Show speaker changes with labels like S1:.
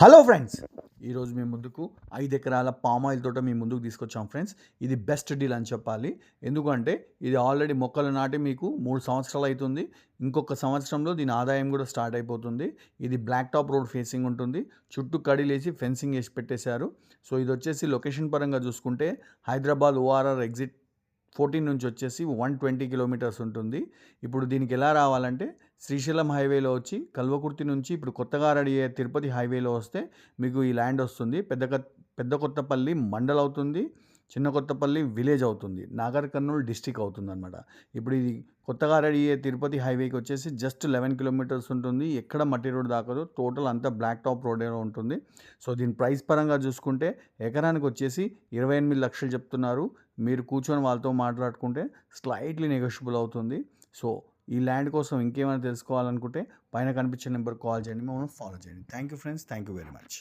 S1: Hello friends, ఈరోజు మీ ముందుకు 5 ఎకరాల పామ్ ఆయిల్ తోట మీ ముందుకు తీసుకొచ్చాం ఫ్రెండ్స్. ఇది బెస్ట్ డీల్ అని చెప్పాలి. ఎందుకంటే ఇది ఆల్రెడీ మొక్కలు నాటి మీకు 3 సంవత్సరాలు అవుతుంది. ఇంకొక సంవత్సరంలో దీని ఆదాయం కూడా స్టార్ట్ అయిపోతుంది. ఇది బ్లాక్ టాప్ రోడ్ ఫేసింగ్ ఉంటుంది. చుట్టూ కడిలేసి ఫెన్సింగ్ వేసి పెట్టేశారు. సో ఇది వచ్చేసి లొకేషన్ పరంగా చూసుకుంటే హైదరాబాద్ ఓఆర్ఆర్ ఎగ్జిట్ 14 నుంచి వచ్చేసి 120 కిలోమీటర్స్ ఉంటుంది. ఇప్పుడు దీనికి ఎలా రావాలంటే శ్రీశైలం హైవేలో వచ్చి కల్వకుర్తి నుంచి ఇప్పుడు కొత్తగా రెడీ అయ్యే తిరుపతి హైవేలో వస్తే మీకు ఈ ల్యాండ్ వస్తుంది. పెద్ద కొత్తపల్లి మండల్ అవుతుంది, చిన్న కొత్తపల్లి విలేజ్ అవుతుంది, నాగర్ కర్నూలు డిస్టిక్ అవుతుంది అనమాట. ఇప్పుడు ఇది కొత్తగా రెడీ అయ్యే తిరుపతి హైవేకి వచ్చేసి జస్ట్ 11 కిలోమీటర్స్ ఉంటుంది. ఎక్కడ మట్టి రోడ్ దాకదు, టోటల్ అంతా బ్లాక్ టాప్ రోడ్ ఉంటుంది. సో దీని ప్రైస్ పరంగా చూసుకుంటే ఎకరానికి వచ్చేసి 28 లక్షలు చెప్తున్నారు. మీరు కూర్చొని వాళ్ళతో మాట్లాడుకుంటే స్లైట్లీ నెగోషియబుల్ అవుతుంది. సో ఈ ల్యాండ్ కోసం ఇంకేమైనా తెలుసుకోవాలనుకుంటే పైన కనిపించే నెంబర్ కాల్ చేయండి, మమ్మల్ని ఫాలో చేయండి. Thank you friends, thank you very much.